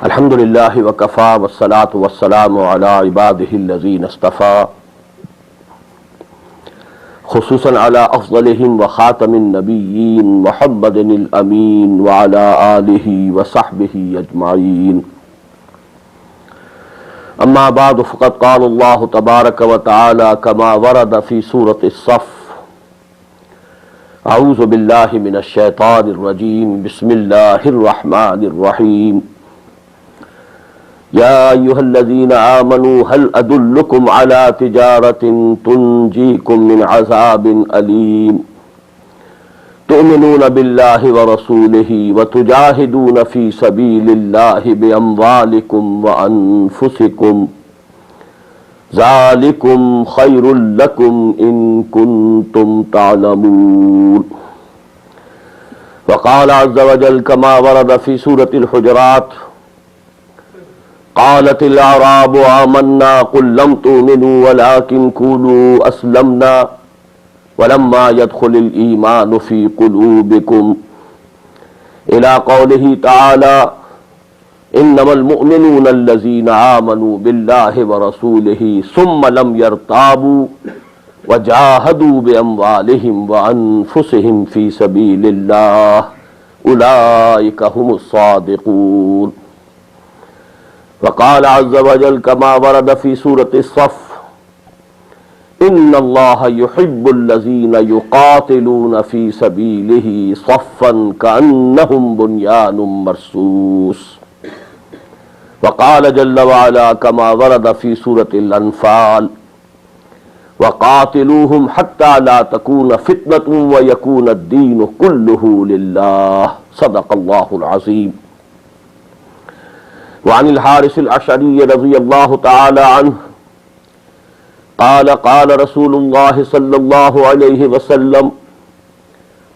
अल्हम्दुलिल्लाह वकफ़ा वस्सलातु वस्सलामु अला इबादिहिल्लज़ीना इस्तफ़ा खुसूसन अला अफ़ज़लिहिम व ख़ातमिन नबिय्यीन मुहम्मदिनिल अमीन व अला आलिहि व सहबिहि अजमाईन। अम्मा बाद फ़क़द क़ाल अल्लाहु तबारक व तआला कमा वरद फ़ी सूरति सफ़ अऊज़ु बिल्लाहि मिनश शैतानिर रजीम बिस्मिल्लाहिर रहमानिर रहीम। या अय्युहल्लज़ीना आमनू हल अदुल्लुकुम अला तिजारतिन तुंजीकुम मिन अज़ाबिन अलीम तुमिनून बिल्लाहि व रसूलिहि व तुजाहिदून फी सबीलिल्लाहि बिअम्वालिकुम व अनफुसिकुम ज़ालिकुम खैरुल लकुम इन कुन्तुम तालमून। वक़ाल अज़्ज़ व जल कमा वरद फी सूरतिल हुजुरात क़ालतिल अअराबु आमन्ना क़ुल लम तुमिनू वलाकिन क़ूलू अस्लमना वलम्मा यदख़ुलिल ईमानु फ़ी क़ुलूबिकुम इला क़ौलिही तआला इन्नमल मुअमिनूना अल्लज़ीना आमनू बिल्लाहि व रसूलिही सुम्मा लम यर्ताबू व जाहदू बिअम्वालिहिम व अनफुसिहिम फ़ी सबीलिल्लाह उलाइका हुमुस सादिक़ून। वक़ाल अज़्ज़ व जल कमा वरद फ़ी सूरति सफ़ इन्नल्लाह युहिब्बुल्लज़ीना युक़ातिलूना फ़ी सबीलिही सफ़्फ़न कअन्नहुम बुन्यानुम मरसूस। वक़ाल जल्ल व अला कमा वरद फ़ी सूरतिल अनफ़ाल वक़ातिलूहुम हत्ता ला तकून फ़ितनतुन व यकून अद्दीनु कुल्लुहु लिल्लाह। सदक़ल्लाहुल अज़ीम। वअनिल हारिसिल अशअरी रज़ियल्लाहु तआला अन्हु क़ाल क़ाल रसूलुल्लाह सल्लल्लाहु अलैहि वसल्लम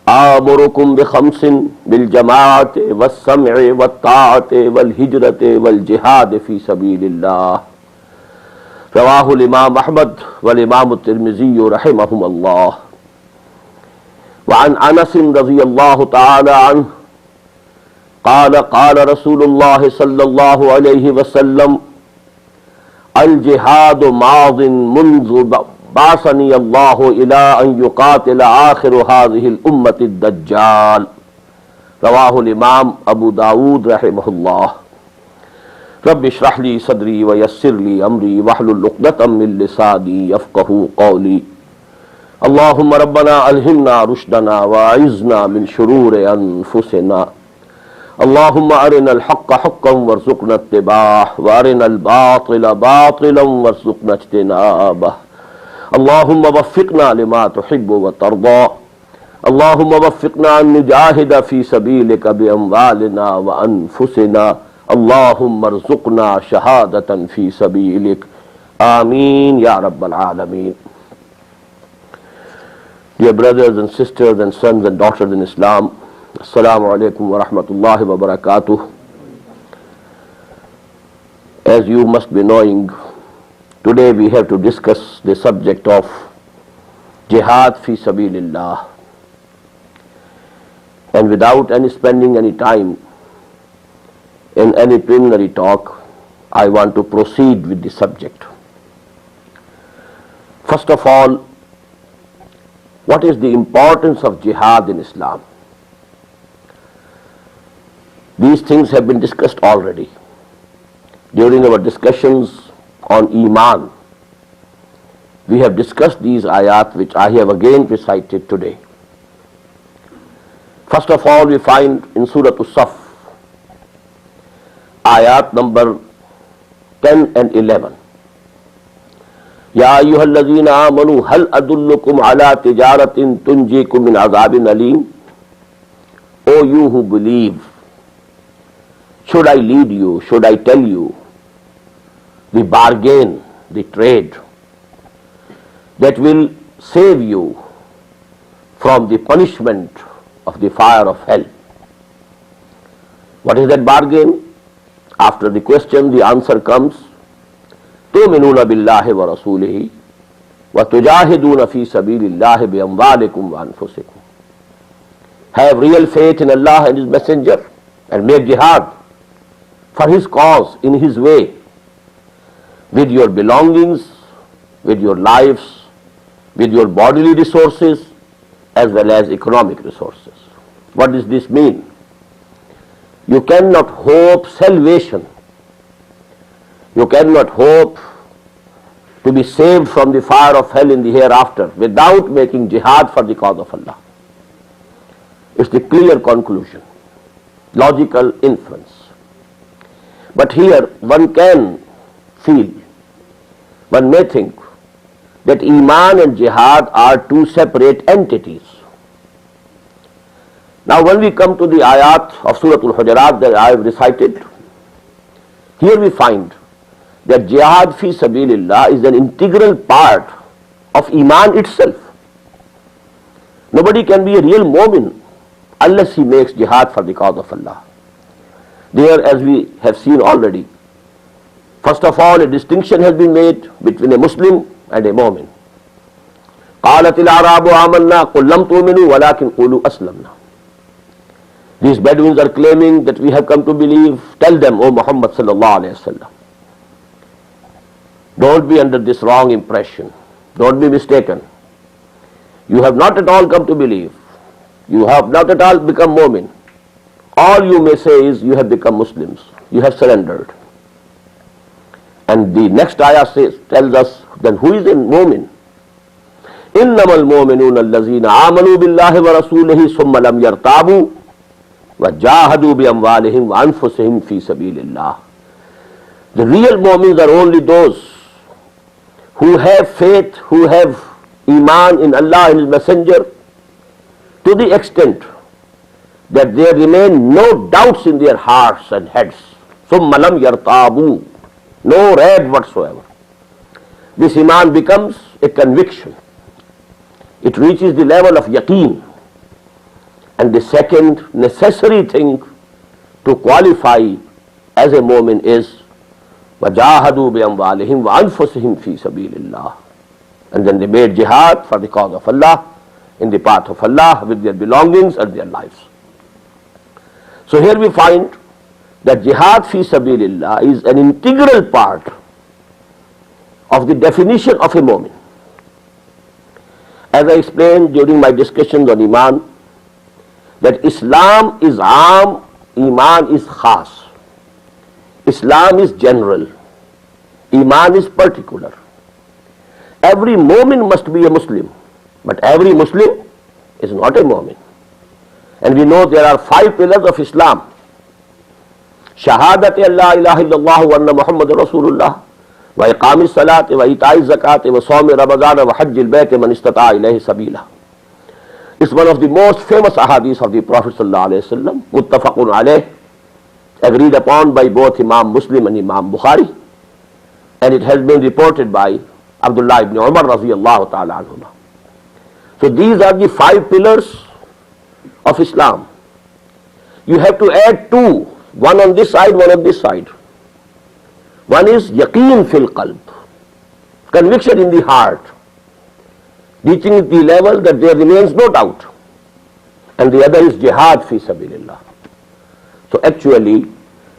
आमुरुकुम बिखम्सिन बिल जमाअति वस्सम'i वत्ताअति वल हिजरति वल जिहाद फी सबीलिल्लाह। रवाहुल इमाम अहमद वल इमाम तिर्मिज़ी रहमहुमुल्लाह। वअन अनस रज़ियल्लाहु तआला अन्हु क़ाल क़ाल रसूलुल्लाह सल्लल्लाहु अलैहि वसल्लम अल जिहादु माज़िन मुन्ज़ु बासनी अल्लाहु इला अन युक़ातिल आखिरु हाज़िहिल उम्मति दज्जाल। रवाहुल इमाम अबू दाऊद रहमहुल्लाह। रब्बि इश्रह ली सदरी व यस्सिर ली अमरी वहलुल उक़दतम मिन लिसानी यफ़क़हू क़ौली। अल्लाहुम्मा रब्बना अल्हिमना रुश्दना व अइज़्ना मिन शुरूरि अनफुसिना। अल्लाहुम्मा अरिनल हक़्क़ हक़्क़न वरज़ुक़ना इत्तिबाअह व अरिनल बातिला बातिलन वरज़ुक़ना इज्तिनाबह। अल्लाहुम्मा वफ़्फ़िक़ना लिमा तुहिब्बु व तर्दा। अल्लाहुम्मा वफ़्फ़िक़ना अन नुजाहिद फ़ी सबीलिका बिअम्वालिना व अनफुसिना। अल्लाहुम्मा अर्ज़ुक़ना शहादतन फ़ी सबीलिक। आमीन या रब्बल आलमीन। Dear brothers and sisters and sons and daughters in Islam, Assalamu alaikum wa rahmatullahi wa barakatuh. As you must be knowing, today we have to discuss the subject of jihad fi sabilillah. And without spending any time in any preliminary talk, I want to proceed with the subject. First of all, what is the importance of jihad in Islam? These things have been discussed already during our discussions on Iman. We have discussed these ayat which I have again recited today. First of all, we find in Surah As-Saff, ayat number 10 and 11. Ya ayyuhallazina amanu hal adullukum ala tijaratin tunjikum min azabin alim. O you who believe, should I lead you, should I tell you the bargain, the trade that will save you from the punishment of the fire of hell? What is that bargain? After the question, the answer comes, तुमिनून बिल्लाहि व रसूलिही व तुजाहिदून फी सबीलिल्लाहि बिअम्वालिकुम व अनफुसिकुम। have real faith in Allah and His Messenger and make jihad for His cause in His way with your belongings, with your lives, with your bodily resources as well as economic resources. What does this mean? You cannot hope salvation. You cannot hope to be saved from the fire of hell in the hereafter without making jihad for the cause of Allah. It's the clear conclusion, logical inference. But here one can feel, one may think that Iman and Jihad are two separate entities. Now when we come to the ayat of Surah Al-Hujurat that I have recited, here we find that Jihad fi sabilillah is an integral part of Iman itself. Nobody can be a real mu'min unless he makes Jihad for the cause of Allah. There, as we have seen already, first of all, a distinction has been made between a Muslim and a mu'min. قالت الأعراب آمنا قل لم تؤمنوا ولكن قولوا أسلمنا. These Bedouins are claiming that we have come to believe. Tell them, O Muhammad sallallahu alayhi wa sallam, don't be under this wrong impression. Don't be mistaken. You have not at all come to believe. You have not at all become mu'min. All you may say is you have become Muslims. You have surrendered. And the next ayah tells us, then who is a mu'min? إِنَّمَا الْمُؤْمِنُونَ الَّذِينَ آمَنُوا بِاللَّهِ وَرَسُولِهِ ثُمَّ لَمْ يَرْتَابُوا وَجَاهَدُوا بِأَمْوَالِهِمْ وَأَنفُسِهِمْ فِي سَبِيلِ اللَّهِ. The real mu'mins are only those who have faith, who have Iman in Allah and His Messenger to the extent that there remain no doubts in their hearts and heads. ثُمَّ لَمْ يَرْتَابُوا, no rag whatsoever. This Iman becomes a conviction. It reaches the level of yaqeen. And the second necessary thing to qualify as a mu'min is وَجَاهَدُوا بِأَمْوَالِهِمْ وَأَنفُسِهِمْ فِي سَبِيلِ اللَّهِ. And then they made jihad for the cause of Allah, in the path of Allah, with their belongings and their lives. So here we find that jihad fi sabilillah is an integral part of the definition of a mu'min. As I explained during my discussions on Iman, that Islam is aam, Iman is khas. Islam is general, Iman is particular. Every mu'min must be a Muslim, but every Muslim is not a mu'min. And we know there are 5 pillars of Islam. Shahadati Allah ilaha illallah wa anna Muhammad Rasulullah wa iqamis salat wa ita'iz zakat wa sawmi Ramadan wa hajjil bayt man istata'a ilayhi sabila. It's one of the most famous ahadith of the Prophet sallallahu alayhi wa sallam, muttafaqun alayh, agreed upon by both Imam Muslim and Imam Bukhari, and it has been reported by Abdullah ibn Umar radiyallahu ta'ala anhuma. So these are the 5 pillars of Islam. You have to add 2, one on this side, one on this side. One is yaqeen fil qalb, conviction in the heart, reaching the level that there remains no doubt. And the other is jihad fi sabilillah. So actually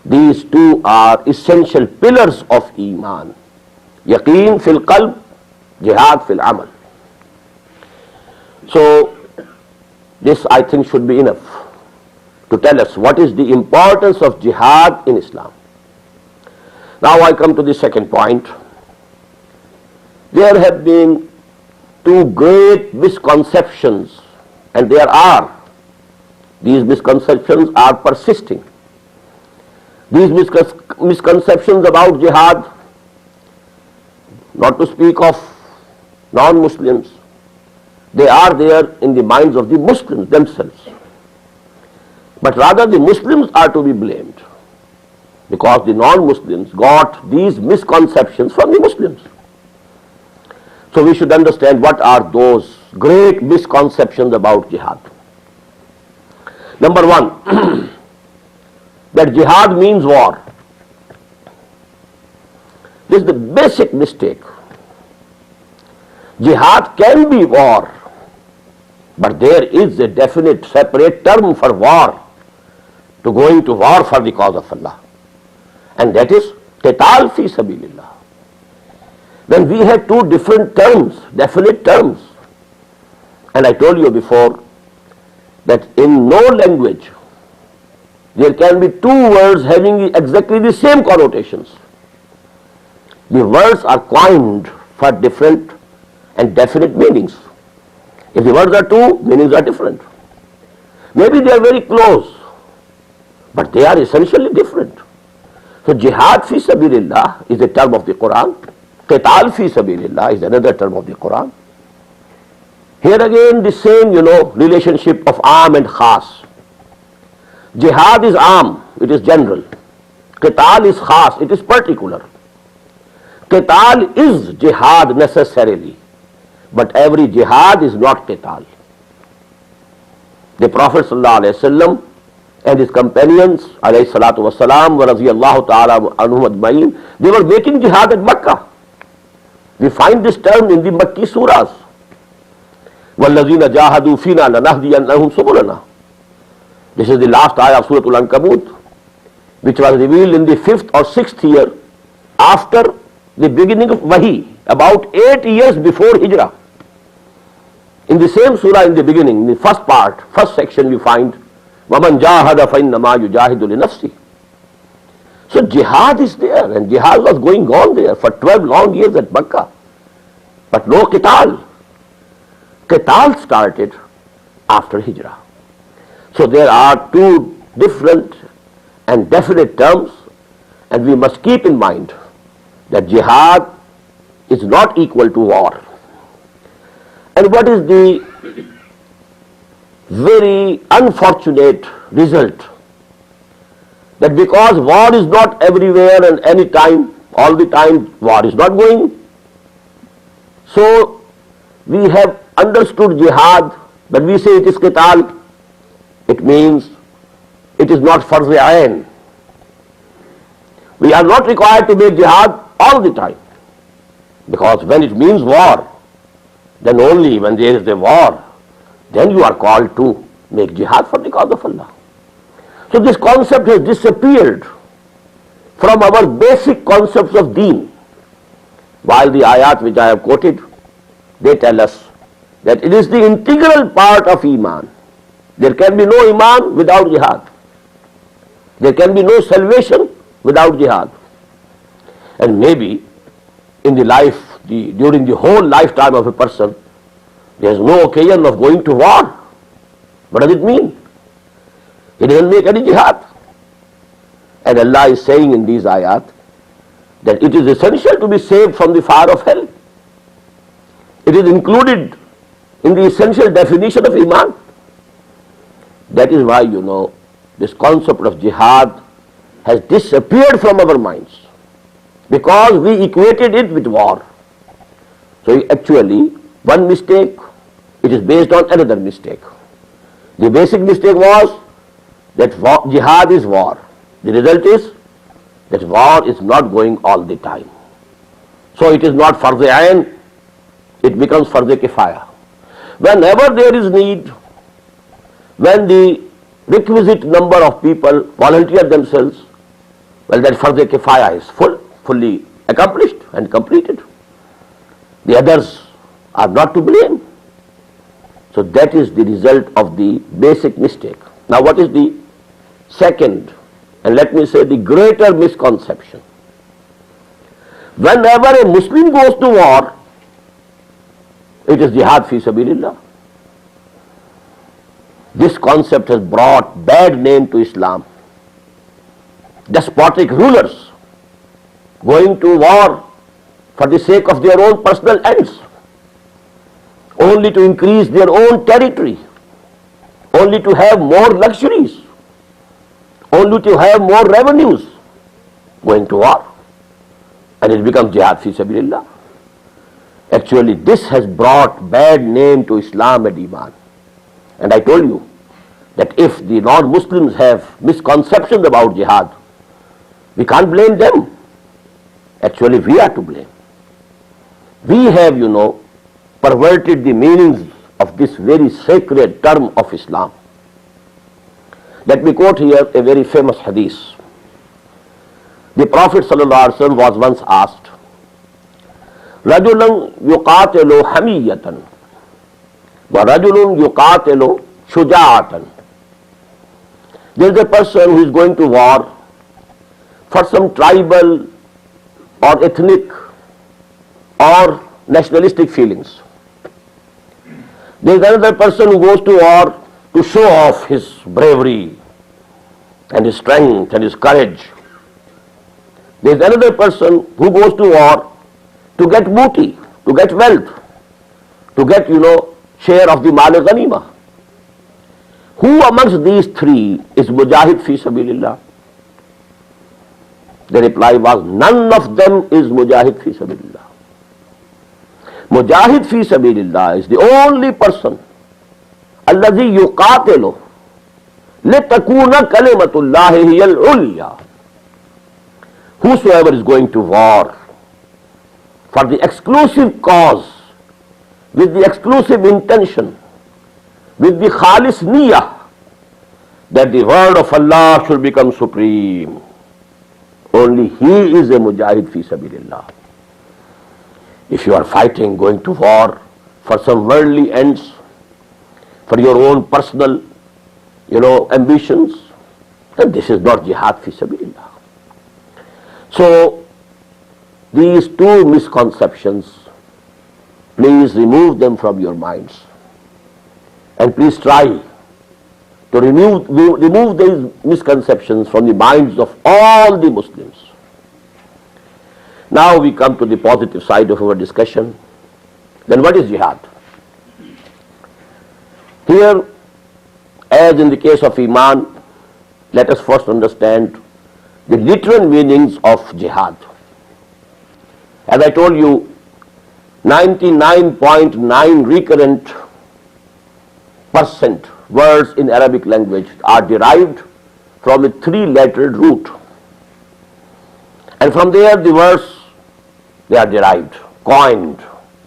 these 2 are essential pillars of Iman. Yaqeen fil qalb, jihad fil amal. So this I think should be enough to tell us what is the importance of jihad in Islam. Now I come to the second point. There have been 2 great misconceptions, and there are. These misconceptions are persisting. These misconceptions about jihad, not to speak of non-Muslims, they are there in the minds of the Muslims themselves. But rather the Muslims are to be blamed, because the non-Muslims got these misconceptions from the Muslims. So we should understand what are those great misconceptions about jihad. Number 1, that jihad means war. This is the basic mistake. Jihad can be war. But there is a definite separate term for war, to going to war for the cause of Allah. And that is qital fi sabilillah. Then we have two different terms, definite terms. And I told you before that in no language there can be two words having exactly the same connotations. The words are coined for different and definite meanings. If the words are two, meanings are different. Maybe they are very close, but they are essentially different. So jihad fi sabilillah is a term of the Quran. Qital fi sabilillah is another term of the Quran. Here again the same, relationship of aam and khas. Jihad is aam, it is general. Qital is khas, it is particular. Qital is jihad necessarily, but every jihad is not qital. The Prophet ﷺ and his companions alayhi salatu wasalam wa radiyallahu ta'ala anhum ajma'in, they were making jihad at Makkah. We find this term in the Makki surahs. وَالَّذِينَ جَاهَدُوا فِينَا لَنَهْدِيَنَّهُمْ سُبُلَنَا. This is the last ayah of Surah Al-Ankabut, which was revealed in the 5th or 6th year after the beginning of Wahi, about 8 years before Hijrah. In the same surah, in the beginning, in the first part, first section, we find وَمَنْ جَاهَدَ فَإِنَّمَا يُجَاهِدُ لِنَفْسِهِ. So jihad is there, and jihad was going on there for 12 long years at Makkah, but no qital. Qital started after Hijrah. So there are two different and definite terms, and we must keep in mind that jihad is not equal to war. And what is the very unfortunate result? That because war is not everywhere and any time, all the time, war is not going. So we have understood jihad, when we say it is qital, it means it is not farz ayn. We are not required to make jihad all the time, because when it means war, then only when there is a war, then you are called to make jihad for the cause of Allah. So this concept has disappeared from our basic concepts of deen, while the ayat which I have quoted, they tell us that it is the integral part of iman. There can be no iman without jihad. There can be no salvation without jihad. And maybe in the life, during the whole lifetime of a person, there is no occasion of going to war. What does it mean? He doesn't make any jihad. And Allah is saying in these ayat that it is essential to be saved from the fire of hell. It is included in the essential definition of iman. That is why, this concept of jihad has disappeared from our minds, because we equated it with war. So actually, one mistake, it is based on another mistake. The basic mistake was that jihad is war. The result is that war is not going all the time. So it is not farz ayn, it becomes farz kifaya. Whenever there is need, when the requisite number of people volunteer themselves, well, that farz kifaya is fully accomplished and completed. The others are not to blame. So that is the result of the basic mistake. Now what is the second, and let me say the greater misconception? Whenever a Muslim goes to war, it is jihad fi sabilillah. This concept has brought bad name to Islam. Despotic rulers going to war for the sake of their own personal ends, only to increase their own territory, only to have more luxuries, only to have more revenues, going to war, and it becomes jihad fi sabilillah. Actually, this has brought bad name to Islam and Iman. And I told you that if the non-Muslims have misconceptions about jihad, we can't blame them. Actually, we are to blame. We have, perverted the meanings of this very sacred term of Islam. Let me quote here a very famous hadith. The Prophet ﷺ was once asked, رَجُلٌ يُقَاتِلُ حَمِيَّةً وَرَجُلٌ يُقَاتِلُ شُجَاعَةً. There is a person who is going to war for some tribal or ethnic or nationalistic feelings. There is another person who goes to war to show off his bravery and his strength and his courage. There is another person who goes to war to get booty, to get wealth, to get, share of the mal-e-ghanima. Who amongst these three is mujahid fi sabilillah? The reply was, none of them is mujahid fi sabilillah. Mujahid fi sabilillah is the only person alladhi yuqatilu litakuna kalimatullahi hiya al-ulya. Whosoever is going to war for the exclusive cause, with the exclusive intention, with the khalis niyah, that the word of Allah should become supreme, only he is a mujahid fi sabilillah. If you are fighting, going to war for some worldly ends, for your own personal, ambitions, then this is not jihad fi sabilillah. So, these two misconceptions, please remove them from your minds. And please try to remove these misconceptions from the minds of all the Muslims. Now we come to the positive side of our discussion. Then what is jihad? Here, as in the case of Iman, let us first understand the literal meanings of jihad. As I told you, 99.9 recurrent percent words in Arabic language are derived from a three-lettered root. And from there the words, they are derived, coined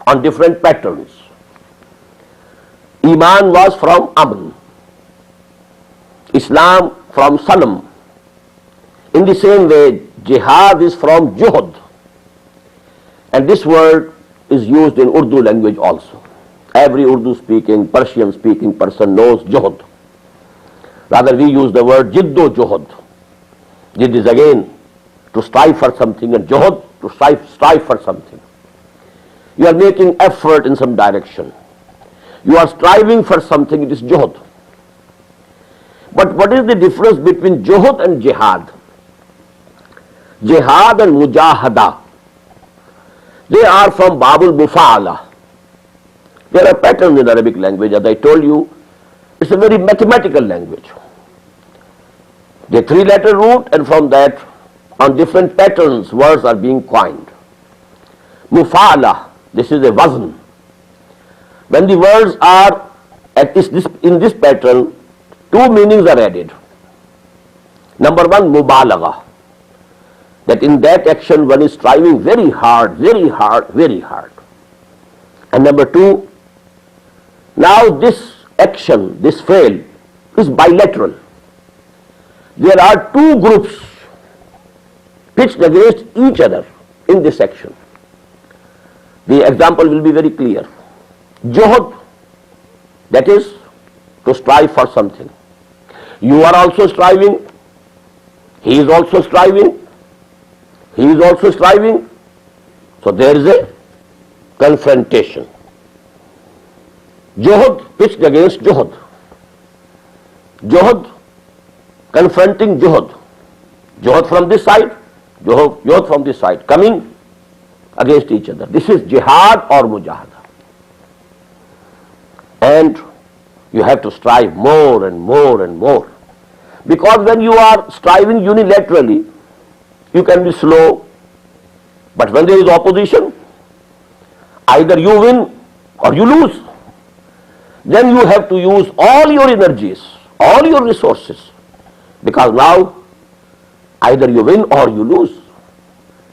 on different patterns. Iman was from Aman, Islam from Salam. In the same way, jihad is from Juhud. And this word is used in Urdu language also. Every Urdu speaking, Persian speaking person knows Juhud. Rather, we use the word Jiddo Juhud. Jid is again to strive for something, and Juhud to strive for something. You are making effort in some direction. You are striving for something, it is Juhud. But what is the difference between Juhud and Jihad? Jihad and Mujahada, they are from Babul Mufa'ala. There are patterns in Arabic language. As I told you, it's a very mathematical language. The three-letter root, and from that, on different patterns, words are being coined. Mufa'ala, this is a wazn. When the words are in this pattern, two meanings are added. Number one, mubalagha, that in that action one is striving very hard, very hard, very hard. And number two, now this action, this fail, is bilateral. There are two groups pitched against each other in this action. The example will be very clear. Juhud, that is to strive for something. You are also striving, he is also striving, he is also striving. So there is a confrontation. Juhud pitched against Juhud. Juhud confronting Juhud. Juhud from this side, Juhud from this side, coming against each other. This is jihad or mujahada. And you have to strive more and more and more. Because when you are striving unilaterally, you can be slow. But when there is opposition, either you win or you lose. Then you have to use all your energies, all your resources. Because now, either you win or you lose.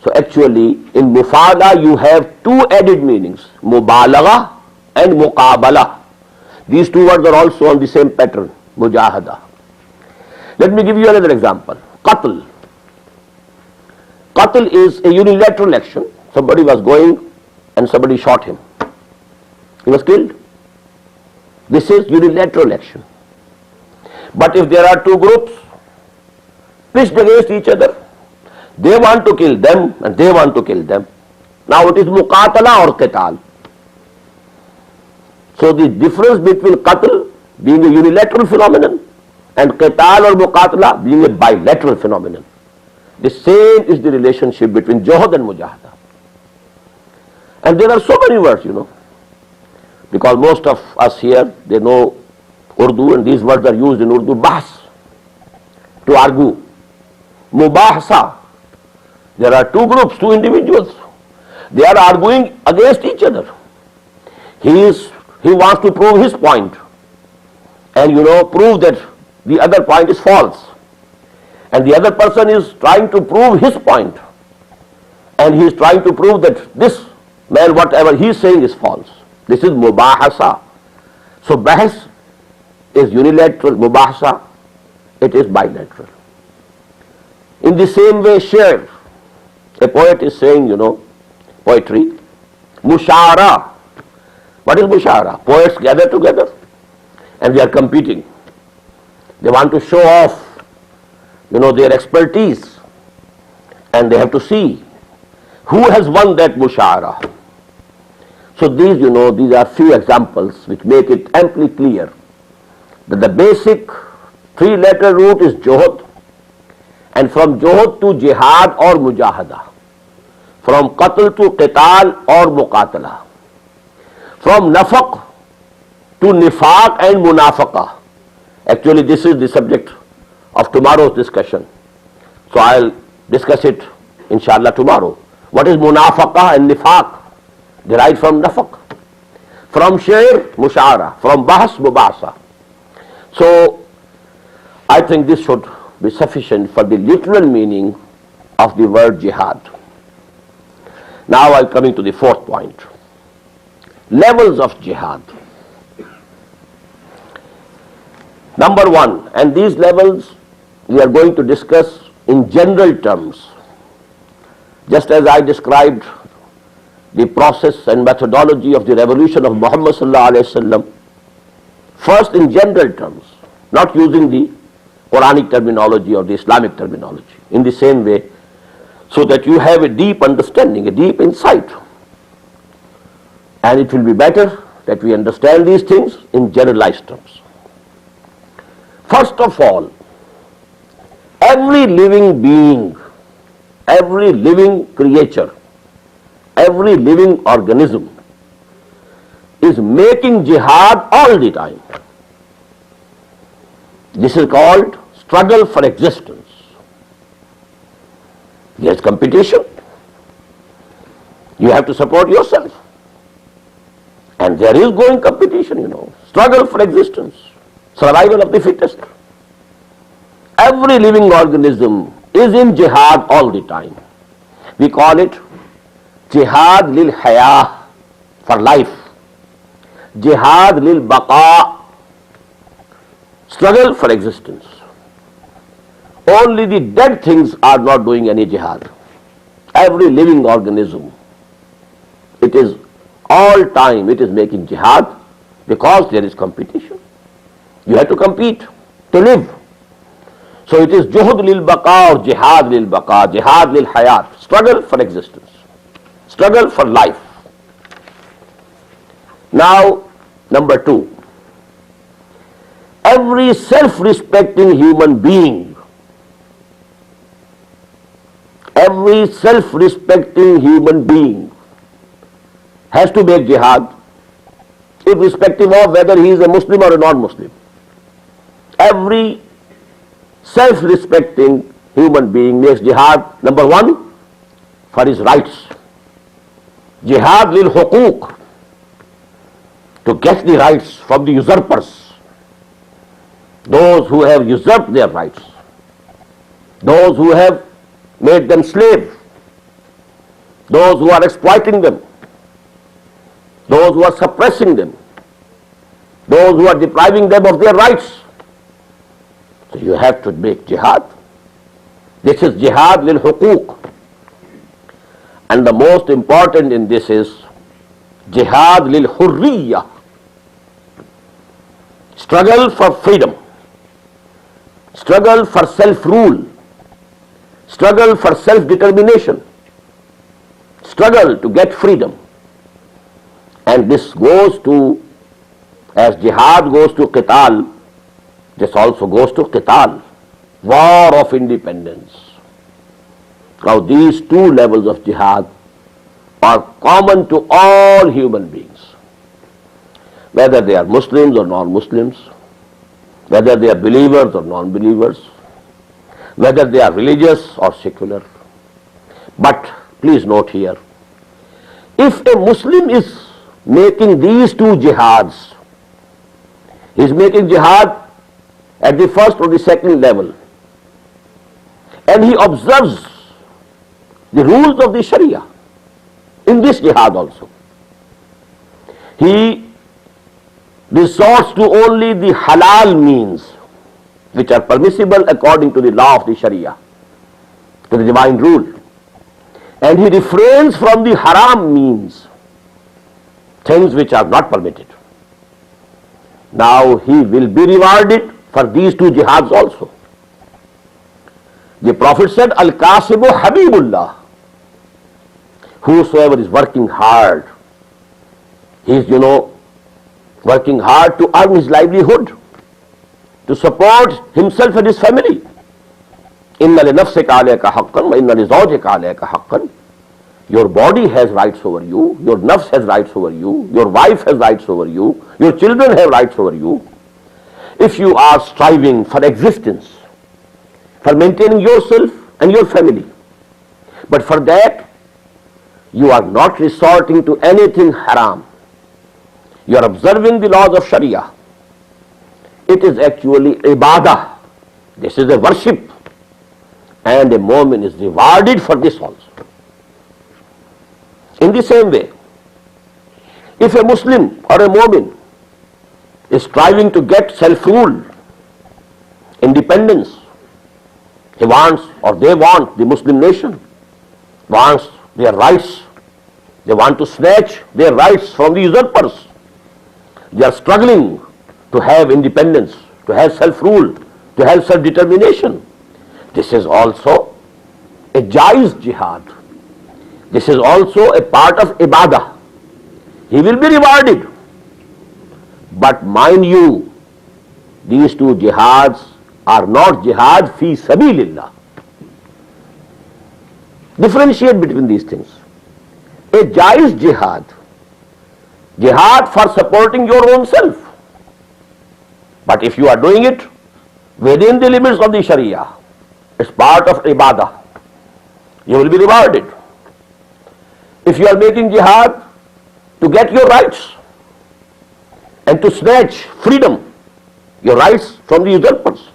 So actually, in mufada you have two added meanings, mubalagha and muqabala. These two words are also on the same pattern, mujahada. Let me give you another example. Qatl. Qatl is a unilateral action. Somebody was going and somebody shot him. He was killed. This is unilateral action. But if there are two groups pitched against each other, they want to kill them and they want to kill them. Now it is muqatala or qital. So the difference between qatl being a unilateral phenomenon and qital or muqatala being a bilateral phenomenon. The same is the relationship between johad and mujahada. And there are so many words, because most of us here, they know Urdu, and these words are used in Urdu, bahs, to argue. Mubahasa, there are two groups, two individuals. They are arguing against each other. He wants to prove his point and prove that the other point is false. And the other person is trying to prove his point. And he is trying to prove that this man, whatever he is saying, is false. This is mubahasa. So bahs is unilateral, mubahasa, it is bilateral. In the same way, shair, a poet is saying, poetry. Mushara. What is mushara? Poets gather together and they are competing. They want to show off, their expertise, and they have to see who has won that mushara. So these, these are few examples which make it amply clear that the basic three-letter root is johad, and from johad to jihad or mujahada, from qatl to qital or muqatala, from nafaq to nifaq and munafaqa. Actually, this is the subject of tomorrow's discussion. So I'll discuss it inshallah tomorrow. What is munafaqa and nifaq? Derived from nafaq. From shair, mushara. From bahs, mubasa. So I think this should be sufficient for the literal meaning of the word jihad. Now I'm coming to the fourth point. Levels of jihad. Number one, and these levels we are going to discuss in general terms, just as I described the process and methodology of the revolution of Muhammad sallallahu alaihi wasallam, first in general terms, not using the Quranic terminology or the Islamic terminology, in the same way, so that you have a deep understanding, a deep insight. And it will be better that we understand these things in generalized terms. First of all, every living being, every living creature, every living organism is making jihad all the time. This is called struggle for existence. There is competition. You have to support yourself. And there is going competition, struggle for existence, survival of the fittest. Every living organism is in jihad all the time. We call it jihad lil haya, for life. Jihad lil baqa, struggle for existence. Only the dead things are not doing any jihad. Every living organism, it is all time, it is making jihad because there is competition. You have to compete to live. So it is juhud lil baqa or jihad lil baqa, jihad lil hayat, struggle for existence, struggle for life. Now, number two, every self-respecting human being, every self-respecting human being has to make jihad, irrespective of whether he is a Muslim or a non-Muslim. Every self-respecting human being makes jihad, number one, for his rights. Jihad lil huquq, to get the rights from the usurpers, those who have usurped their rights, those who have made them slave, those who are exploiting them, those who are suppressing them. those who are depriving them of their rights. So you have to make jihad. This is jihad lil huquq. And the most important in this is jihad lil hurriya. Struggle for freedom. Struggle for self-rule. Struggle for self-determination. Struggle to get freedom. And this goes to, as jihad goes to qital, this also goes to qital, war of independence. Now these two levels of jihad are common to all human beings, whether they are Muslims or non-Muslims, whether they are believers or non-believers, whether they are religious or secular. But please note here, if a Muslim is making these two jihads, he is making jihad at the first or the second level, and he observes the rules of the Sharia in this jihad also, he resorts to only the halal means which are permissible according to the law of the Sharia, to the divine rule, and he refrains from the haram means, things which are not permitted. Now he will be rewarded for these two jihads also. The Prophet said, Al-Qasibu Habibullah. Whosoever is working hard, he is, working hard to earn his livelihood, to support himself and his family. Inna li nafsika alayka haqqan wa inna li zawjika alayka haqqan. Your body has rights over you, your nafs has rights over you, your wife has rights over you, your children have rights over you. If you are striving for existence, for maintaining yourself and your family, but for that you are not resorting to anything haram, you are observing the laws of Sharia, it is actually ibadah. This is a worship, and a mu'min is rewarded for this also. In the same way, if a Muslim or a mu'min is striving to get self-rule, independence, he wants, or they want, the Muslim nation wants their rights, they want to snatch their rights from the usurpers. They are struggling to have independence, to have self-rule, to have self-determination. This is also a jaiz jihad. This is also a part of ibadah. He will be rewarded. But mind you, these two jihads are not jihad fi sabilillah. Differentiate between these things. A jaiz jihad, jihad for supporting your own self. But if you are doing it within the limits of the Sharia, it's part of ibadah, you will be rewarded. If you are making jihad to get your rights and to snatch freedom, your rights from the usurpers,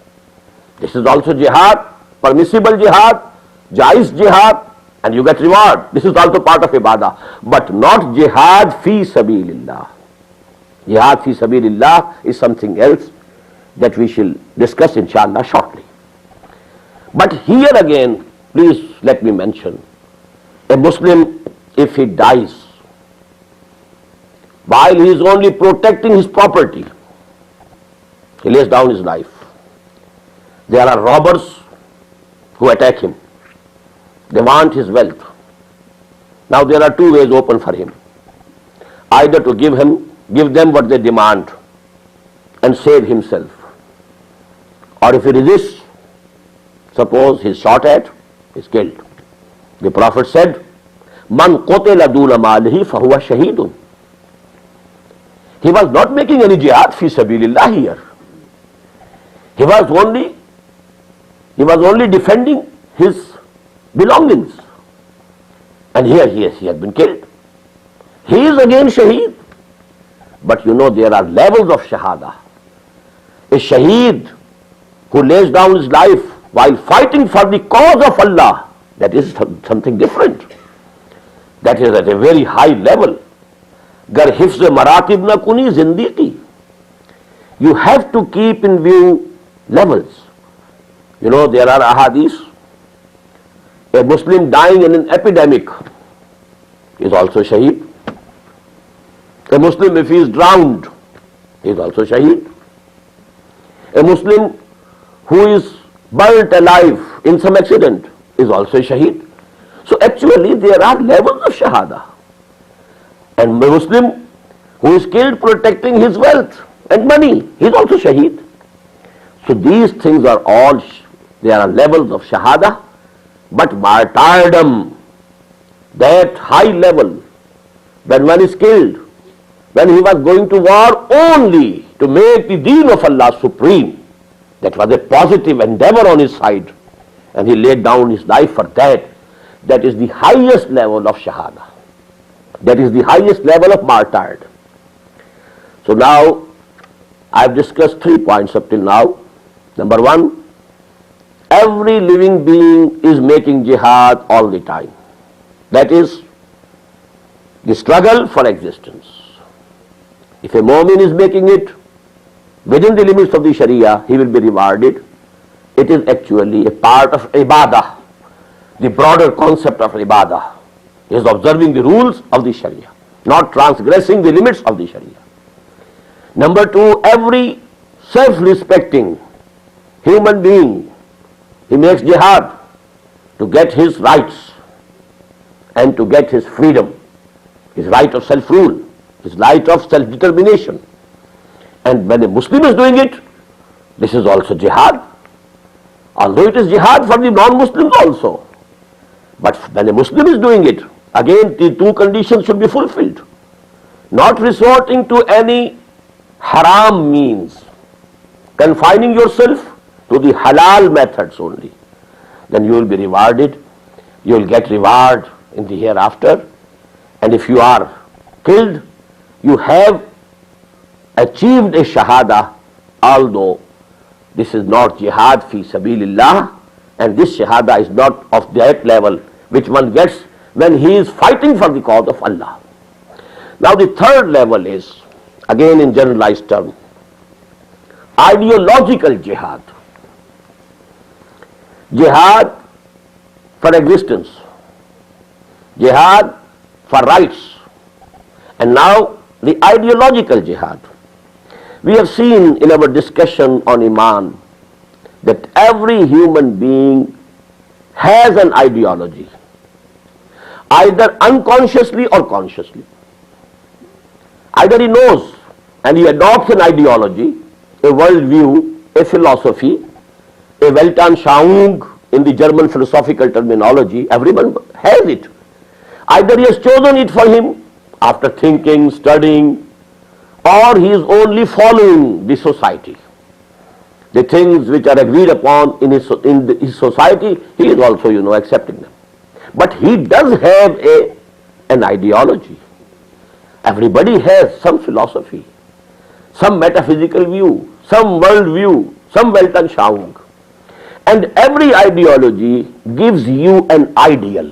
this is also jihad, permissible jihad, jaiz jihad, and you get reward. This is also part of ibadah, but not jihad fi sabilillah. Jihad fi sabilillah is something else that we shall discuss inshallah shortly. But here again, please let me mention, a Muslim, if he dies while he is only protecting his property, he lays down his life, there are robbers who attack him. They want his wealth. Now there are two ways open for him. Either to give them what they demand and save himself. Or if he resists, suppose he is shot at, he is killed. The Prophet said, Man qutila duna malihi fahuwa shaheedun. He was not making any jihad fi sabilillah here. He was only defending his belongings. And here he has been killed. He is again shaheed. But there are levels of shahada. A shaheed who lays down his life while fighting for the cause of Allah, that is something different. That is at a very high level. Gar hifz maratib na kuni zindigi. you have to keep in view levels. You know, there are ahadith. A Muslim dying in an epidemic is also shaheed. A Muslim, if he is drowned, is also shaheed. A Muslim who is burnt alive in some accident is also shaheed. So actually there are levels of shahada. And a Muslim who is killed protecting his wealth and money, he is also shaheed. So these things are all, there are levels of shahada, but martyrdom, that high level, when one is killed, when he was going to war only to make the deen of Allah supreme, that was a positive endeavor on his side, and he laid down his life for that. That is the highest level of shahada. That is the highest level of martyrdom. So now, I have discussed 3 points up till now. Number 1, every living being is making jihad all the time. That is the struggle for existence. If a mu'min is making it within the limits of the Sharia, he will be rewarded. It is actually a part of ibadah. The broader concept of ibadah is observing the rules of the Sharia, not transgressing the limits of the Sharia. Number 2, every self-respecting human being, he makes jihad to get his rights and to get his freedom, his right of self-rule, his right of self-determination. And when a Muslim is doing it, this is also jihad. Although it is jihad for the non-Muslims also. But when a Muslim is doing it, again the 2 conditions should be fulfilled. Not resorting to any haram means, confining yourself to the halal methods only. Then you will be rewarded, you will get reward in the hereafter. And if you are killed, you have achieved a shahada, although this is not jihad fi sabilillah, and this shahada is not of that level which one gets when he is fighting for the cause of Allah. Now the third level is, again in generalized term, ideological jihad. Jihad for existence, jihad for rights, and now the ideological jihad. We have seen in our discussion on Iman that every human being has an ideology, either unconsciously or consciously. Either he knows and he adopts an ideology, a worldview, a philosophy, a Weltanschauung in the German philosophical terminology. Everyone has it. Either he has chosen it for him after thinking, studying, or he is only following the society. The things which are agreed upon in his society, he is also, accepting them. But he does have an ideology. Everybody has some philosophy, some metaphysical view, some world view, some Weltanschauung. And every ideology gives you an ideal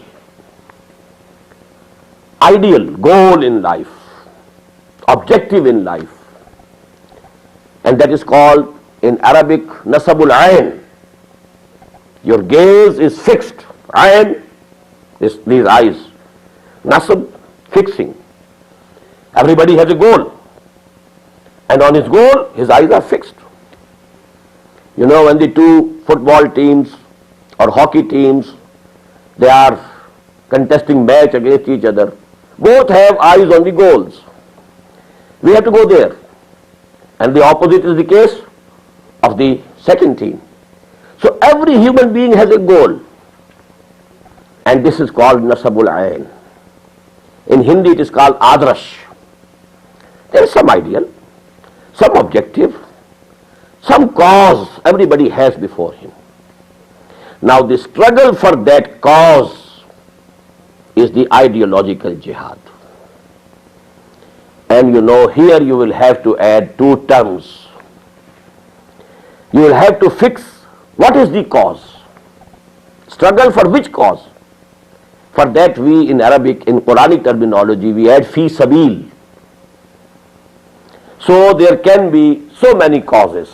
goal in life, objective in life. And that is called in Arabic nasabul ayn. Your gaze is fixed. Ayn is these eyes. Nasab, fixing. Everybody has a goal. And on his goal, his eyes are fixed. When the 2 football teams or hockey teams, they are contesting match against each other, both have eyes on the goals. We have to go there. And the opposite is the case of the second team. So every human being has a goal. And this is called nasabul ayn. In Hindi it is called adrash. There is some ideal, some objective, some cause everybody has before him. Now the struggle for that cause is the ideological jihad. And here you will have to add 2 terms. You will have to fix what is the cause. Struggle for which cause? For that we in Arabic, in Quranic terminology, we add fi sabil. So there can be so many causes.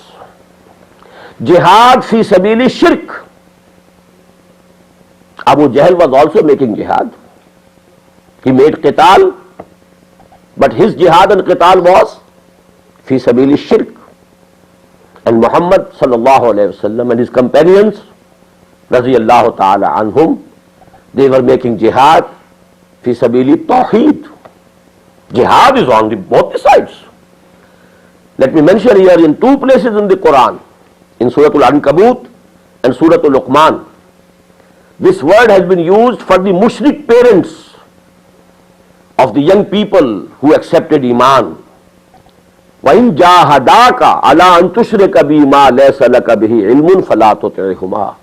Jihad fi sabili shirk. Abu Jahl was also making jihad. He made qital, but his jihad and qital was fi sabili shirk. And Muhammad sallallahu alayhi wasallam and his companions, radiyallahu ta'ala anhum, they were making jihad fi sabili tawheed. Jihad is on both the sides. Let me mention here in two places in the Quran, in Surah Al-Ankabut and Surah Al-Luqman, this word has been used for the mushrik parents of the young people who accepted Iman. وَإِن جَاهَدَاكَ عَلَىٰ أَن تُشْرِكَ بِي مَا لَيْسَ لَكَ بِهِ عِلْمٌ فَلَا تُطِعْهُمَا.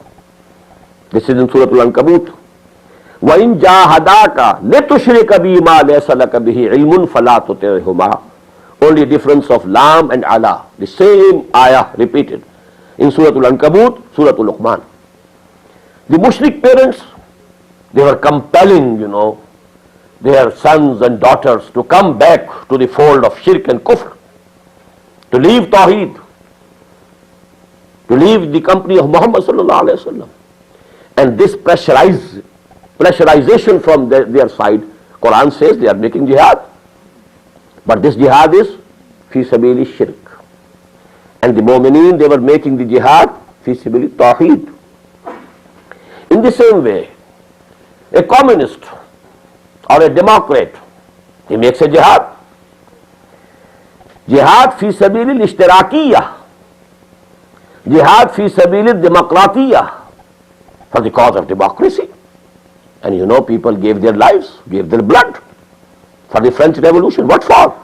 This is in Surah Al-Ankabut. وَإِن جَاهَدَاكَ لِتُشْرِكَ بِي مَا لَيْسَ لَكَ بِهِ عِلْمٌ فَلَا تُطِعْهُمَا. Only difference of Lam and Allah. The same ayah repeated in Surah Al-Ankabut, Surah Al-Luqman. The mushrik parents, they were compelling, their sons and daughters to come back to the fold of shirk and kufr, to leave Tawheed, to leave the company of Muhammad sallallahu alayhi wa sallam. And this pressurization from their side, Quran says they are making jihad. But this jihad is fi sabili shirk. And the mu'mineen, they were making the jihad fi sabili tawheed. In the same way, a communist or a democrat, he makes a jihad. Jihad fi sabili ishtirakiyah. Jihad fi sabili demokratiyah, for the cause of democracy. And people gave their lives, gave their blood for the French Revolution. What for?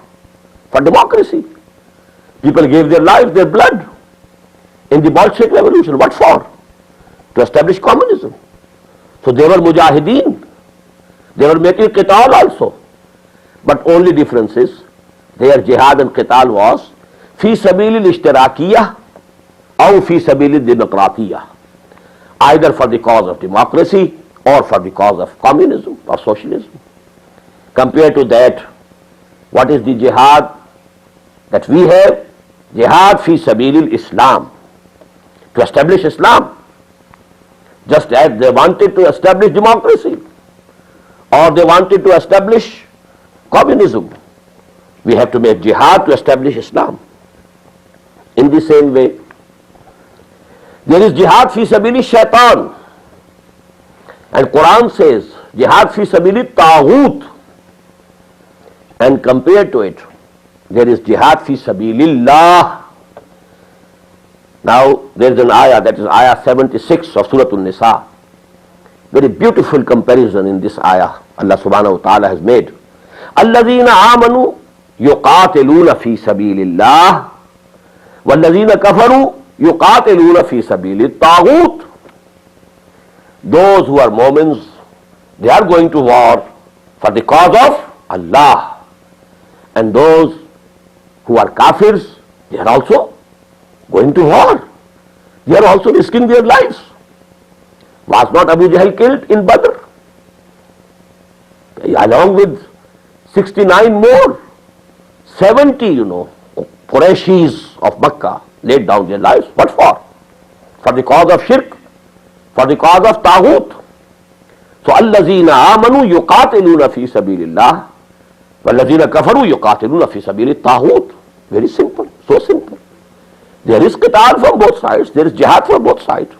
For democracy. People gave their lives, their blood in the Bolshevik Revolution. What for? To establish communism. So they were mujahideen. They were making qital also. But only difference is their jihad and qital was fi sabili ishtirakiyah or fi sabili demokratiyah. Either for the cause of democracy or for the cause of communism or socialism. Compared to that, what is the jihad that we have? Jihad fi sabilil Islam, to establish Islam. Just as they wanted to establish democracy or they wanted to establish communism, we have to make jihad to establish Islam. In the same way, there is jihad fi sabili shaitan. And Quran says jihad fi sabili taghut. And compared to it, there is jihad fi sabilillah. Now there is an ayah, that is ayah 76 of Surah An-Nisa. Very beautiful comparison in this ayah Allah subhanahu wa ta'ala has made. الَّذِينَ آمَنُوا يُقَاتِلُونَ فِي سَبِيلِ اللَّهِ وَالَّذِينَ كَفَرُوا يُقَاتِلُونَ فِي سَبِيلِ الطَّاغُوتِ. Those who are Mu'mins, they are going to war for the cause of Allah. And those who are kafirs, they are also going to war. They are also risking their lives. Was not Abu Jahl killed in Badr? Along with 69 more, 70, Qurayshis of Makkah laid down their lives. What for? For the cause of shirk, for the cause of taghut. So, allazina amanu yuqatiluna fi sabilillah, wallazina kafaru yuqatiluna fi sabili taghut. Very simple, so simple. There is qital from both sides, there is jihad from both sides.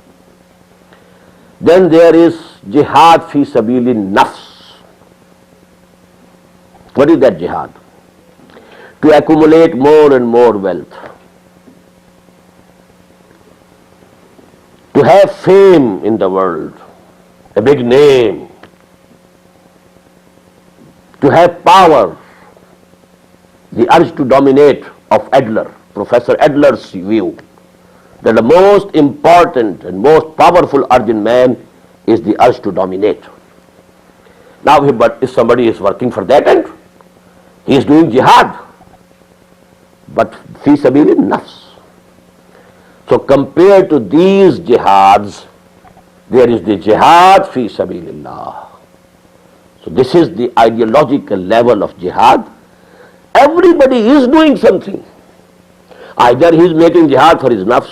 Then there is jihad fi sabili nafs. What is that jihad? To accumulate more and more wealth, to have fame in the world, a big name, to have power. The urge to dominate of Adler, Professor Adler's view, that the most important and most powerful urge in man is the urge to dominate. Now, if somebody is working for that end, he is doing jihad, but fi sabili nafs. So compared to these jihads, there is the jihad fi sabilillah. So this is the ideological level of jihad. Everybody is doing something. Either he is making jihad for his nafs,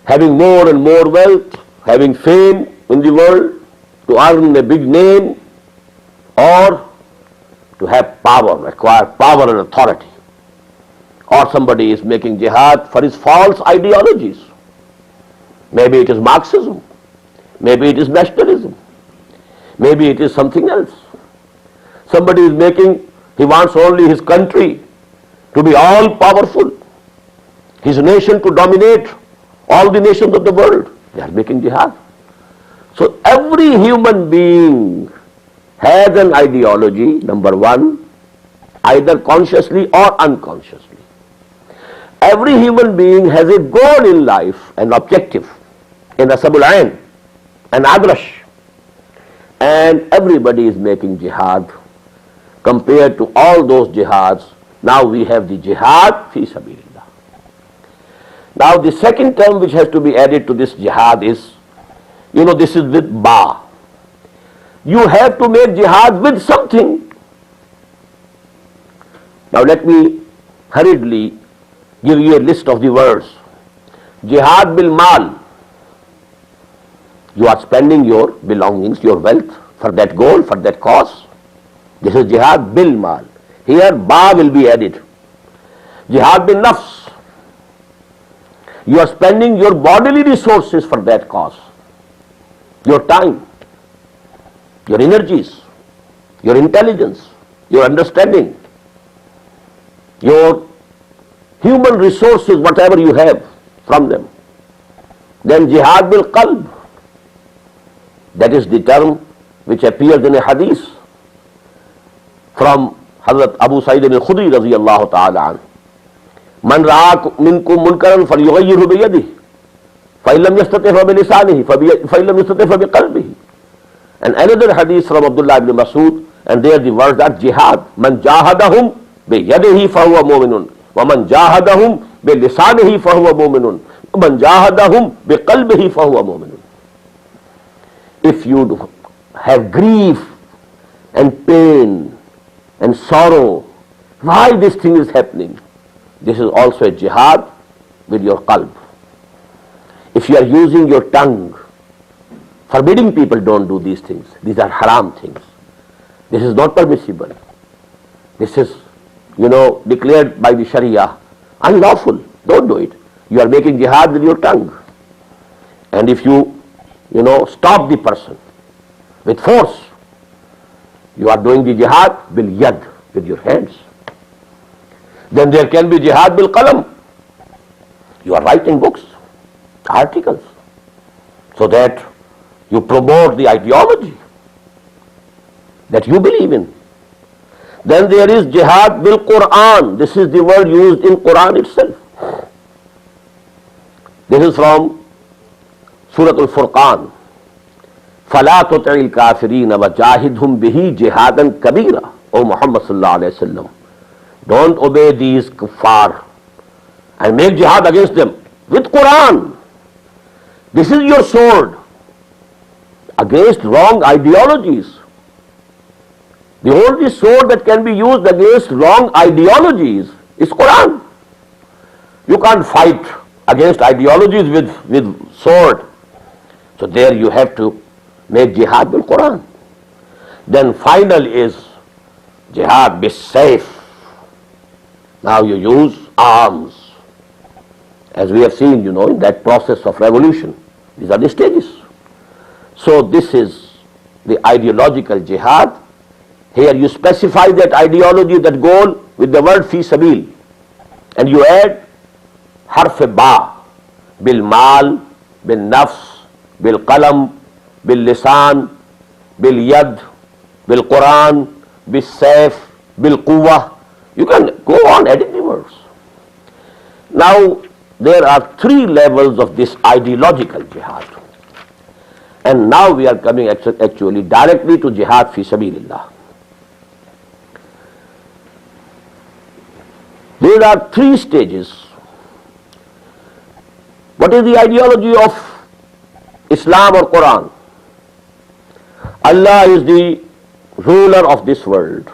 having more and more wealth, having fame in the world, to earn a big name, or to have power, acquire power and authority. Or somebody is making jihad for his false ideologies. Maybe it is Marxism, maybe it is nationalism, maybe it is something else. Somebody is he wants only his country to be all powerful, his nation to dominate all the nations of the world. They are making jihad. So every human being has an ideology, number one, either consciously or unconsciously. Every human being has a goal in life, an objective, in Nasabul Ain, an adrash. And everybody is making jihad. Compared to all those jihads, now we have the jihad fi sabilillah. Now the second term which has to be added to this jihad is, this is with ba. You have to make jihad with something. Now let me hurriedly give you a list of the words. Jihad bil mal. You are spending your belongings, your wealth for that goal, for that cause. This is jihad bil mal. Here ba will be added. Jihad bil nafs. You are spending your bodily resources for that cause. Your time, your energies, your intelligence, your understanding, your human resources, whatever you have from them. Then jihad bil qalb. That is the term which appears in a hadith from Hazrat Abu Sa'id al-Khudri radiyallahu ta'ala anhu. Man ra'a minkum munkaran falyughayyirhu biyadihi fa in lam yastati' fa bilisanihi fa in lam yastati' fa biqalbihi. And another hadith from Abdullah ibn Mas'ud, and there the words are jihad. Man jahadahum biyadihi fa huwa mu'minun wa man jahadahum bilisanihi fa huwa mu'minun wa man jahadahum biqalbihi fa huwa mu'minun. If you have grief and pain and sorrow, why this thing is happening? This is also a jihad with your qalb. If you are using your tongue, forbidding people don't do these things. These are haram things. This is not permissible. This is, declared by the Sharia unlawful. Don't do it. You are making jihad with your tongue. And if you, stop the person with force, you are doing the jihad bil yad, with your hands. Then there can be jihad bil qalam. You are writing books, articles, so that you promote the ideology that you believe in. Then there is jihad bil Quran. This is the word used in Quran itself. This is from Surah Al-Furqan. فَلَا تُطِعِ الْكَافِرِينَ وَجَاهِدْهُمْ بِهِ جِهَادًا كَبِيرًا. O Muhammad sallallahu alayhi wa sallam, don't obey these kuffar and make jihad against them with Quran. This is your sword against wrong ideologies. The only sword that can be used against wrong ideologies is Quran. You can't fight against ideologies with sword. So there you have to make jihad bil Quran. Then final is jihad bis sayf. Now you use arms, as we have seen, in that process of revolution. These are the stages. So this is the ideological jihad. Here you specify that ideology, that goal, with the word fi sabil, and you add harf ba, bil mal, bil nafs, bil qalam, bil lisan, bil yad, bil Quran, bil sayf, bil quwwah. You can go on adding the words. Now there are three levels of this ideological jihad, and now we are coming actually directly to jihad fi sabilillah. There are three stages. What is the ideology of Islam or Quran? Allah is the ruler of this world.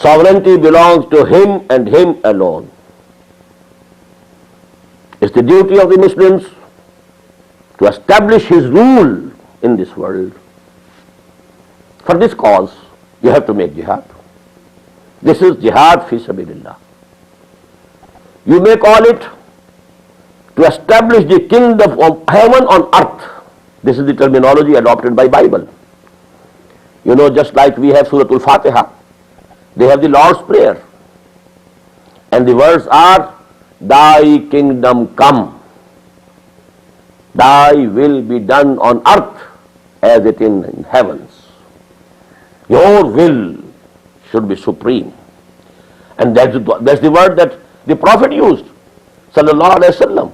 Sovereignty belongs to him and him alone. It's the duty of the Muslims to establish his rule in this world. For this cause, you have to make jihad. This is jihad fi sabilillah. You may call it to establish the kingdom of heaven on earth. This is the terminology adopted by Bible. You know, just like we have Surah Al-Fatiha, they have the Lord's Prayer. And the words are, Thy kingdom come. Thy will be done on earth as it is in heavens. Your will should be supreme. And that's the word that the Prophet used, sallallahu alayhi wa sallam.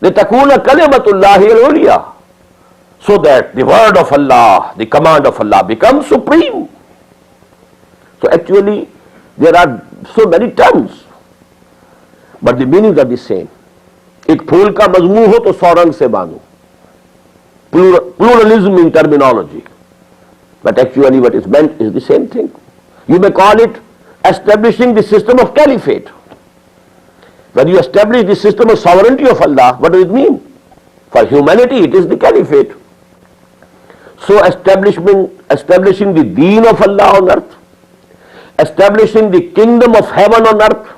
لِتَكُونَ كَلِمَةُ اللَّهِ الْعُلْيَا, so that the word of Allah, the command of Allah becomes supreme. So actually, there are so many terms, but the meanings are the same. एक फूल का मजमू हो तो 100 रंग से बांधो. Pluralism in terminology. But actually what is meant is the same thing. You may call it establishing the system of caliphate. When you establish the system of sovereignty of Allah, what does it mean? For humanity, it is the caliphate. So establishing the deen of Allah on earth, establishing the kingdom of heaven on earth,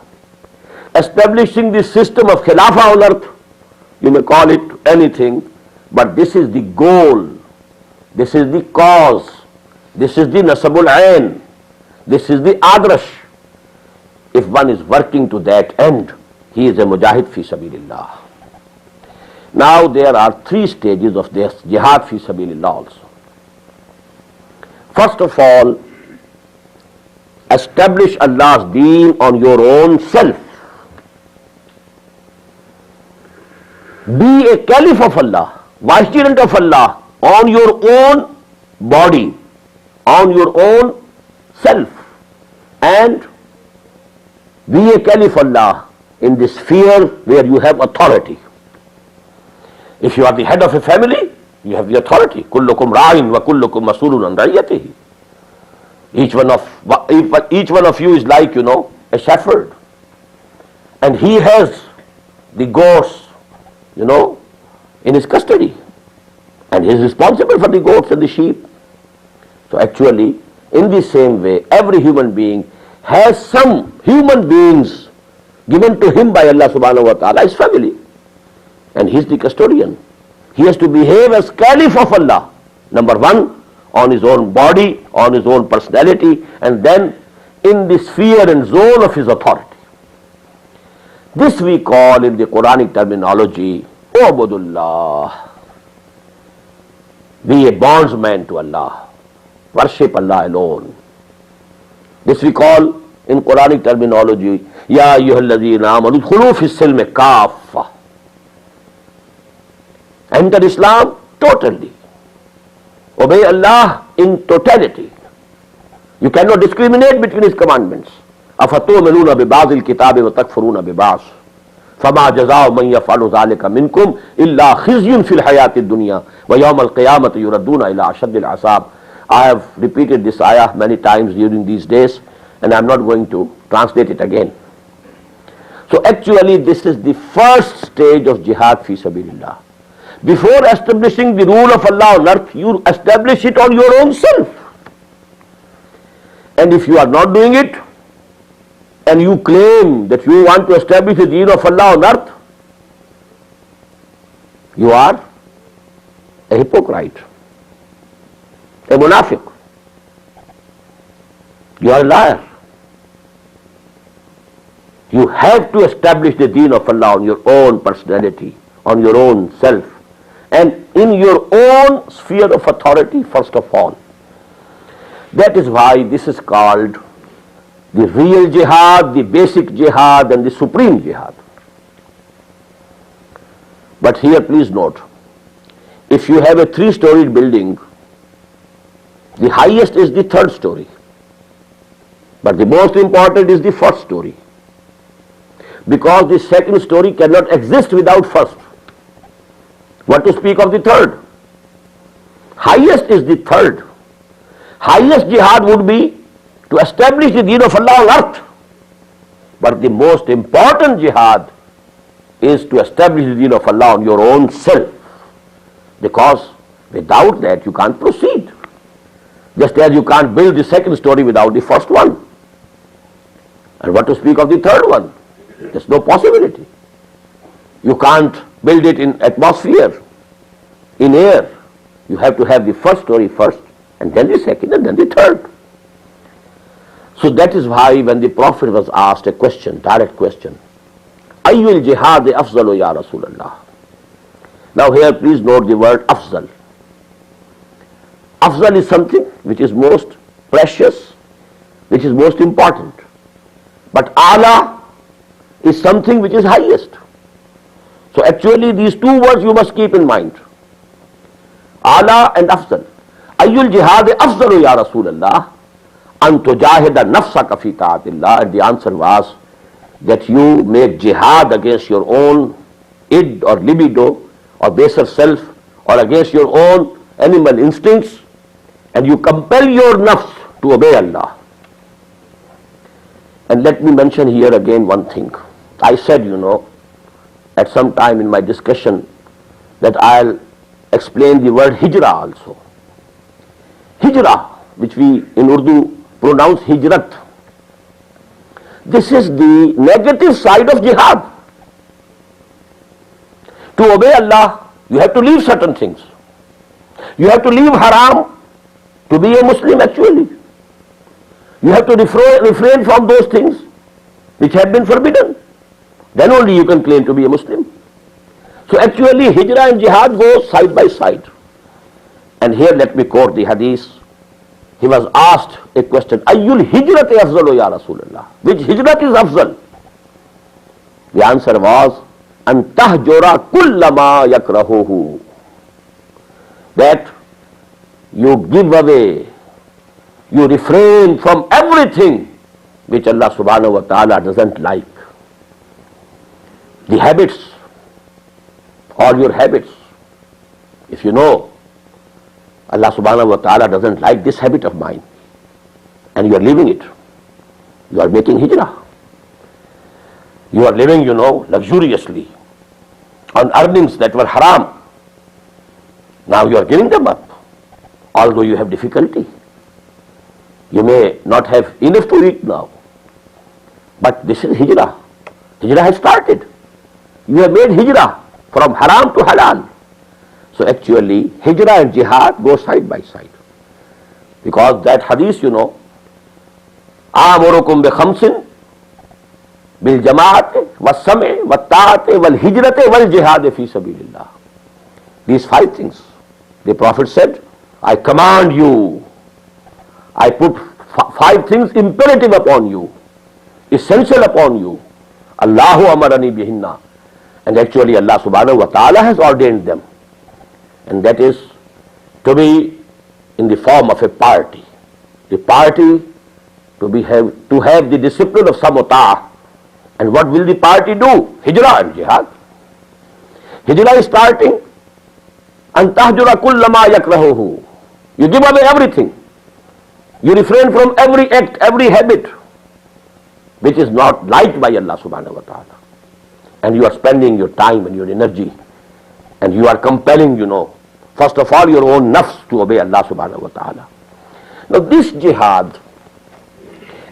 establishing the system of khilafah on earth, you may call it anything, but this is the goal, this is the cause, this is the nasabul ain, this is the adrash. If one is working to that end, he is a mujahid fi sabilillah. Now there are 3 stages of this jihad fi sabilillah also. First of all, establish Allah's deen on your own self. Be a caliph of Allah, vicegerent of Allah on your own body, on your own self, and be a caliph of Allah in the sphere where you have authority. If you are the head of a family, you have the authority. Kullukum ra'in wa kullukum mas'ulun an ra'iyatihi. Each one of you is like, a shepherd, and he has the goats, in his custody, and he is responsible for the goats and the sheep. So actually, in the same way, every human being has some human beings given to him by Allah subhanahu wa ta'ala, his family, and he is the custodian. He has to behave as caliph of Allah, number one, on his own body, on his own personality, and then in the sphere and zone of his authority. This we call in the Quranic terminology, Ubudullah. Be a bondsman to Allah. Worship Allah alone. This we call in Quranic terminology, Ya ayyuhalladhina amanu udkhulu fis silmi kaffa. Enter Islam totally. Obey Allah in totality. You cannot discriminate between His commandments. أَفَتُؤْمِنُونَ بِبَعْضِ الْكِتَابِ وَتَكْفُرُونَ بِبَعْضٍ فَمَا جَزَاءُ مَنْ يَفْعَلُ ذَلِكَ مِنْكُمْ إِلَّا خِزْيٌ فِي الْحَيَاةِ الدُّنْيَا وَيَوْمَ الْقِيَامَةِ يُرَدُّونَ إِلَىٰ أَشَدِّ الْعَذَابِ. I have repeated this ayah many times during these days, and I am not going to translate it again. So actually this is the first stage of jihad fi sabilillah. Before establishing the rule of Allah on earth, you establish it on your own self. And if you are not doing it, and you claim that you want to establish the deen of Allah on earth, you are a hypocrite, a munafiq. You are a liar. You have to establish the deen of Allah on your own personality, on your own self, and in your own sphere of authority first of all. That is why this is called the real jihad, the basic jihad, and the supreme jihad. But here please note, if you have a 3-storied building, the highest is the 3rd story, but the most important is the 1st story, because the 2nd story cannot exist without 1st. What to speak of the 3rd? Highest is the 3rd. Highest jihad would be to establish the deen of Allah on earth. But the most important jihad is to establish the deen of Allah on your own self. Because without that you can't proceed. Just as you can't build the second story without the first one. And what to speak of the third one? There's no possibility. You can't build it in atmosphere, in air. You have to have the first story first, and then the second, and then the third. So that is why when the Prophet was asked a question, direct question, Ayyul jihad afzalu ya Rasulallah. Now here please note the word afzal. Afzal is something which is most precious, which is most important. But ala is something which is highest. So actually these two words you must keep in mind. Ala and afzal. Ayyul jihad afzalu ya Rasulallah. An tujahida nafsaka fi ta'atillah. And the answer was that you make jihad against your own id or libido or baser self or against your own animal instincts, and you compel your nafs to obey Allah. And let me mention here again one thing. I said, at some time in my discussion that I'll explain the word hijrah also. Hijrah, which we in Urdu pronounce hijrat. This is the negative side of jihad. To obey Allah, you have to leave certain things. You have to leave haram to be a Muslim actually. You have to refrain from those things which have been forbidden. Then only you can claim to be a Muslim. So actually hijrah and jihad go side by side. And here let me quote the hadith. He was asked a question, Ayyul hijrat afzalu ya Rasulallah. Which hijrat is afzal? The answer was, An tahjura kullama yakrahuhu. That you give away, you refrain from everything which Allah subhanahu wa ta'ala doesn't like. The habits, all your habits. If you know Allah subhanahu wa ta'ala doesn't like this habit of mine, and you are leaving it, you are making hijrah. You are living, luxuriously on earnings that were haram. Now you are giving them up, although you have difficulty. You may not have enough to eat now, but this is hijrah. Hijrah has started. You have made hijrah from haram to halal. So actually hijrah and jihad go side by side. Because that hadith, Amurukum bi khamsin bil jama'ati was sam'i wa ta'ati wal hijrati wal jihad fi sabilillah. These 5 things. The Prophet said, I command you, I put 5 things imperative upon you, essential upon you. Allahu amarani bihinna. And actually Allah subhanahu wa ta'ala has ordained them. And that is to be in the form of a party. The party to have the discipline of samutah. And what will the party do? Hijrah and jihad. Hijrah is starting. An tahjura kullama yakrahuhu. You give away everything. You refrain from every act, every habit which is not liked by Allah subhanahu wa ta'ala. And you are spending your time and your energy, and you are compelling, first of all your own nafs to obey Allah subhanahu wa ta'ala. Now this jihad,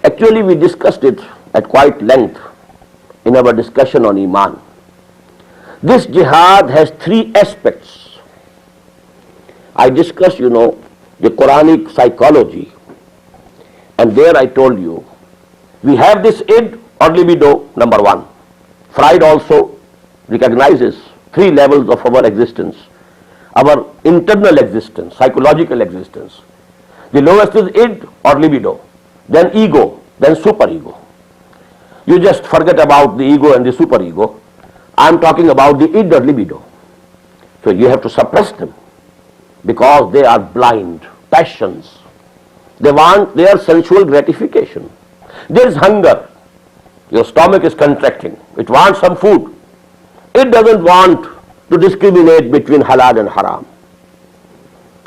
actually we discussed it at quite length in our discussion on Iman. This jihad has 3 aspects. I discussed, the Quranic psychology, and there I told you, we have this id or libido, number 1. Freud also recognizes 3 levels of our existence. Our internal existence, psychological existence. The lowest is id or libido, then ego, then superego. You just forget about the ego and the superego. I am talking about the id or libido. So you have to suppress them because they are blind passions. They want their sensual gratification. There is hunger. Your stomach is contracting. It wants some food. It doesn't want to discriminate between halal and haram.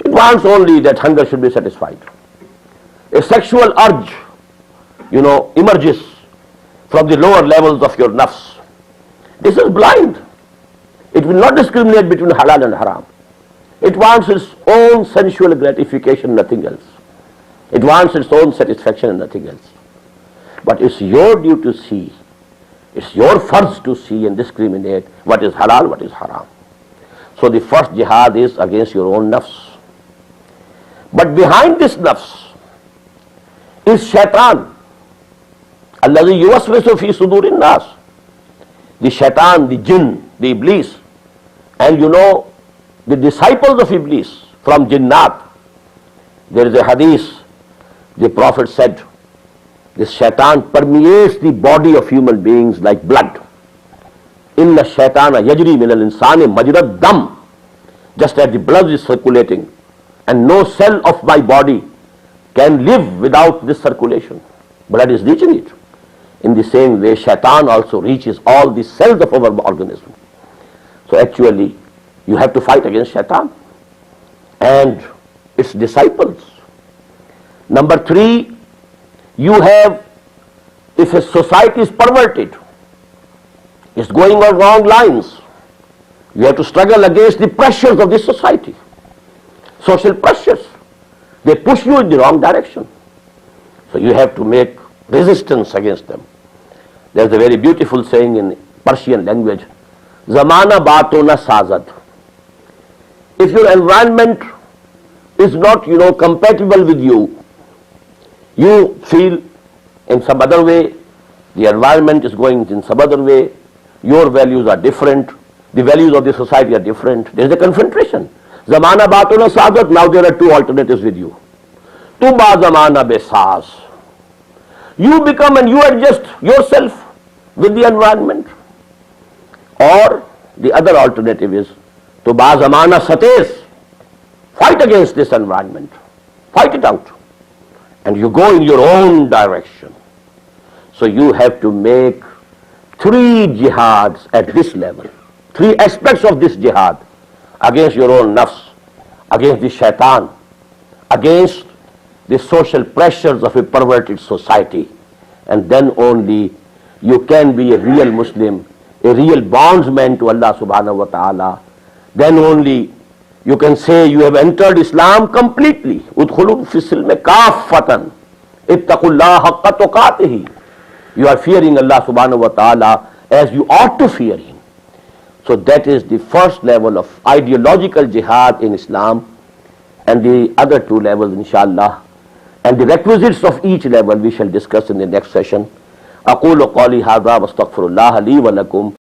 It wants only that hunger should be satisfied. A sexual urge emerges from the lower levels of your nafs. This is blind. It will not discriminate between halal and haram. It wants its own sensual gratification, nothing else. It wants its own satisfaction and nothing else. But it's your duty to see, it's your farz to see and discriminate what is halal, what is haram. So the first jihad is against your own nafs. But behind this nafs is shaitan. Alladhi yuwaswisu fi sudurin nas. The shaitan, the jinn, the iblis. And the disciples of iblis from jinnat. There is a hadith, the Prophet said, this shaitan permeates the body of human beings like blood. Inna shaitana yajri min al-insani majrad dam. Just as the blood is circulating, and no cell of my body can live without this circulation. Blood is reaching it. In the same way, shaitan also reaches all the cells of our organism. So actually, you have to fight against shaitan and its disciples. Number 3, you have, if a society is perverted, it's going on wrong lines, you have to struggle against the pressures of this society. Social pressures, they push you in the wrong direction. So you have to make resistance against them. There's a very beautiful saying in Persian language, Zamana baaton na sazad. If your environment is not, compatible with you, you feel in some other way, the environment is going in some other way, your values are different, the values of the society are different, there is a confrontation. Zamana baaton na sazad, now there are two alternatives with you. Tu ba zamana be saz. You become and you adjust yourself with the environment. Or the other alternative is to ba zamana sates. Fight against this environment. Fight it out. And you go in your own direction. So you have to make 3 jihads at this level. 3 aspects of this jihad against your own nafs, against the shaitan, against the social pressures of a perverted society. And then only you can be a real Muslim, a real bondsman to Allah subhanahu wa ta'ala. Then only you can say you have entered Islam completely. Udkhulu fi silmi kaffatan. Ittaqullaha haqqa tuqatihi. You are fearing Allah subhanahu wa ta'ala as you ought to fear Him. So that is the first level of ideological jihad in Islam, and the other 2 levels inshallah, and the requisites of each level we shall discuss in the next session. أقول قولي هذا واستغفر الله لي ولكم